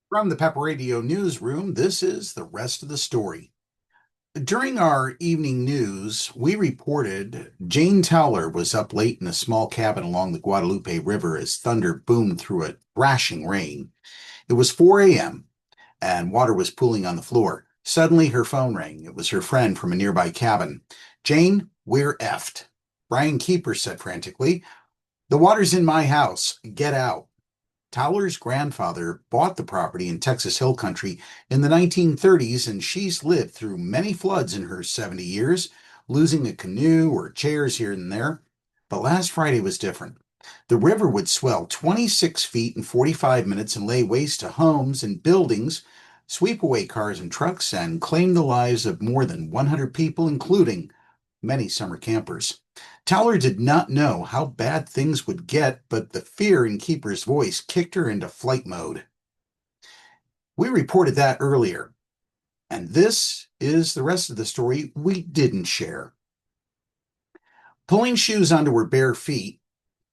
From the PEP Radio Newsroom, this is the rest of the story. During our evening news, we reported Jane Towler was up late in a small cabin along the Guadalupe River as thunder boomed through a thrashing rain. It was 4 a.m., and water was pooling on the floor. Suddenly, her phone rang. It was her friend from a nearby cabin. "Jane, we're effed," Brian Keeper said frantically. "The water's in my house. Get out." Towler's grandfather bought the property in Texas Hill Country in the 1930s, and she's lived through many floods in her 70 years, losing a canoe or chairs here and there. But last Friday was different. The river would swell 26 feet in 45 minutes and lay waste to homes and buildings, sweep away cars and trucks, and claim the lives of more than 100 people, including many summer campers. Towler did not know how bad things would get, but the fear in Keeper's voice kicked her into flight mode. We reported that earlier, and this is the rest of the story we didn't share. Pulling shoes onto her bare feet,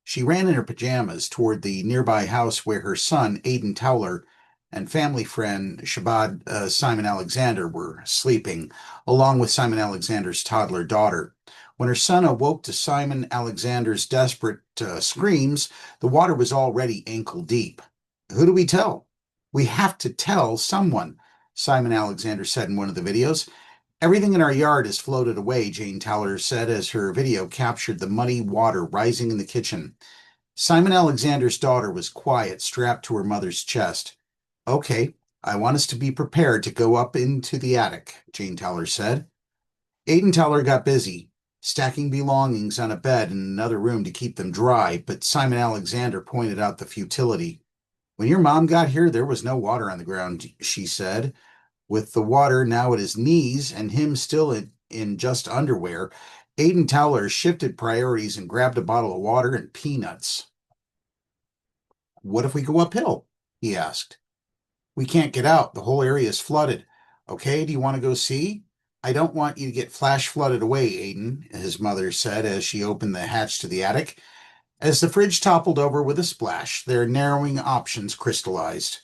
she ran in her pajamas toward the nearby house where her son, Aiden Towler, and family friend Shabbat Simon Alexander were sleeping, along with Simon Alexander's toddler daughter. When her son awoke to Simon Alexander's desperate screams, the water was already ankle deep. "Who do we tell? We have to tell someone," Simon Alexander said in one of the videos. "Everything in our yard has floated away," Jane Towler said as her video captured the muddy water rising in the kitchen. Simon Alexander's daughter was quiet, strapped to her mother's chest. "Okay, I want us to be prepared to go up into the attic," Jane Towler said. Aiden Towler got busy, stacking belongings on a bed in another room to keep them dry, but Simon Alexander pointed out the futility. "When your mom got here, there was no water on the ground," she said. With the water now at his knees and him still in just underwear, Aiden Towler shifted priorities and grabbed a bottle of water and peanuts. "What if we go uphill?" he asked. "We can't get out. The whole area is flooded. Okay, do you want to go see?" "I don't want you to get flash flooded away, Aiden," his mother said as she opened the hatch to the attic. As the fridge toppled over with a splash, their narrowing options crystallized.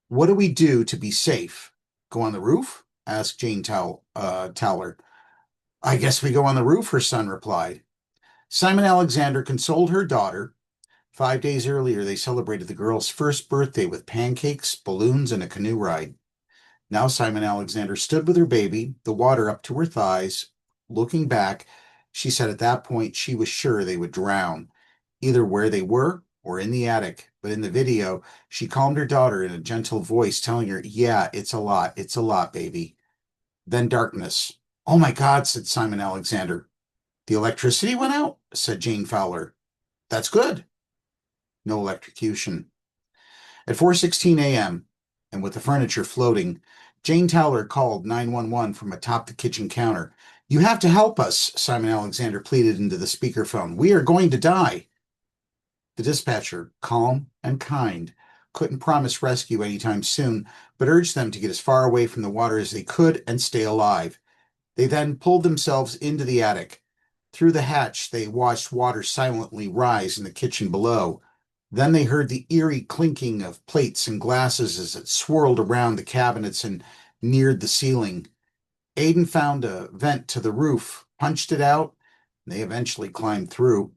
"What do we do to be safe? Go on the roof?" asked Jane Towler. "I guess we go on the roof," her son replied. Simon Alexander consoled her daughter. 5 days earlier, they celebrated the girl's first birthday with pancakes, balloons, and a canoe ride. Now Simon Alexander stood with her baby, the water up to her thighs. Looking back, she said at that point she was sure they would drown, either where they were or in the attic. But in the video, she calmed her daughter in a gentle voice, telling her, "Yeah, it's a lot, baby." Then darkness. "Oh my God," said Simon Alexander. "The electricity went out," said Jane Fowler. "That's good." No electrocution. At 4:16 a.m., and with the furniture floating, Jane Towler called 911 from atop the kitchen counter. "You have to help us," Simon Alexander pleaded into the speakerphone. "We are going to die." The dispatcher, calm and kind, couldn't promise rescue anytime soon, but urged them to get as far away from the water as they could and stay alive. They then pulled themselves into the attic. Through the hatch, they watched water silently rise in the kitchen below. Then they heard the eerie clinking of plates and glasses as it swirled around the cabinets and neared the ceiling. Aiden found a vent to the roof, punched it out, and they eventually climbed through.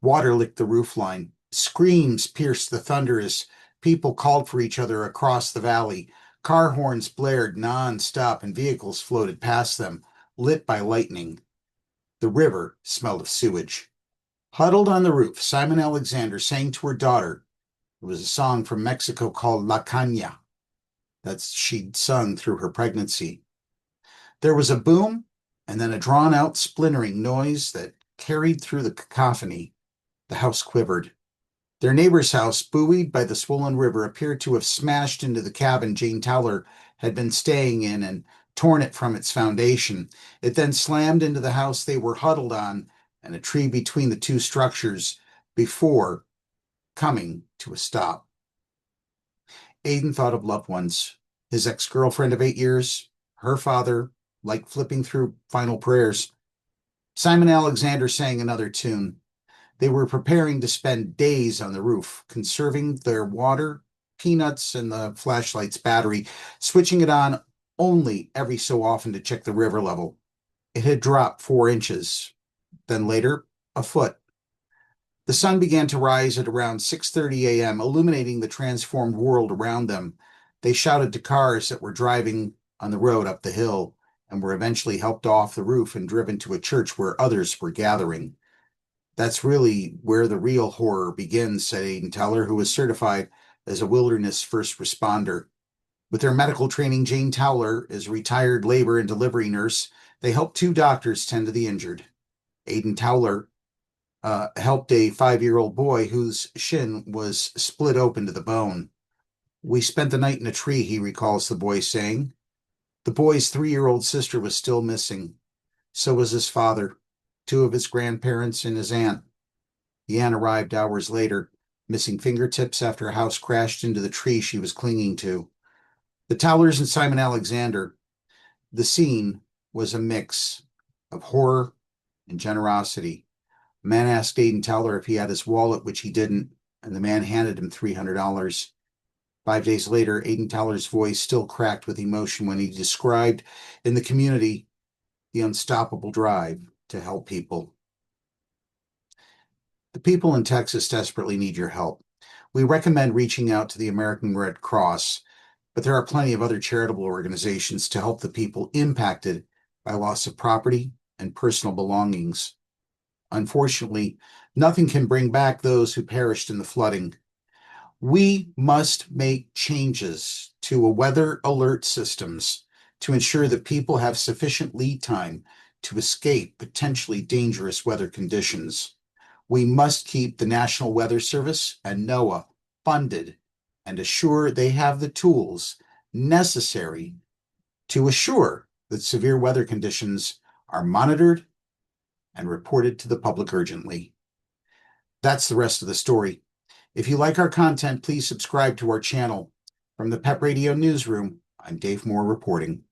Water licked the roofline. Screams pierced the thunder as people called for each other across the valley. Car horns blared non-stop and vehicles floated past them, lit by lightning. The river smelled of sewage. Huddled on the roof, Simon Alexander sang to her daughter. It was a song from Mexico called La Caña that she'd sung through her pregnancy. There was a boom and then a drawn-out splintering noise that carried through the cacophony. The house quivered. Their neighbor's house, buoyed by the swollen river, appeared to have smashed into the cabin Jane Towler had been staying in and torn it from its foundation. It then slammed into the house they were huddled on and a tree between the two structures before coming to a stop. Aiden thought of loved ones, his ex-girlfriend of 8 years, her father, like flipping through final prayers. Simon Alexander sang another tune. They were preparing to spend days on the roof, conserving their water, peanuts and the flashlight's battery, switching it on only every so often to check the river level. It had dropped 4 inches, then later, a foot. The sun began to rise at around 6:30 a.m., illuminating the transformed world around them. They shouted to cars that were driving on the road up the hill and were eventually helped off the roof and driven to a church where others were gathering. That's really where the real horror begins, said Aiden Towler, who was certified as a wilderness first responder. With their medical training, Jane Towler is a retired labor and delivery nurse. They helped 2 doctors tend to the injured. Aiden Towler helped a 5-year-old boy whose shin was split open to the bone. We spent the night in a tree, he recalls the boy saying. The boy's 3-year-old sister was still missing. So was his father, 2 of his grandparents, and his aunt. The aunt arrived hours later, missing fingertips after a house crashed into the tree she was clinging to. The Towlers and Simon Alexander. The scene was a mix of horror and generosity. A man asked Aiden Towler if he had his wallet, which he didn't, and the man handed him $300. 5 days later, Aiden Towler's voice still cracked with emotion when he described in the community the unstoppable drive to help people. The people in Texas desperately need your help. We recommend reaching out to the American Red Cross, but there are plenty of other charitable organizations to help the people impacted by loss of property and personal belongings. Unfortunately, nothing can bring back those who perished in the flooding. We must make changes to weather alert systems to ensure that people have sufficient lead time to escape potentially dangerous weather conditions. We must keep the National Weather Service and NOAA funded and assure they have the tools necessary to assure that severe weather conditions are monitored and reported to the public urgently. That's the rest of the story. If you like our content, please subscribe to our channel. From the PEP Radio Newsroom, I'm Dave Moore reporting.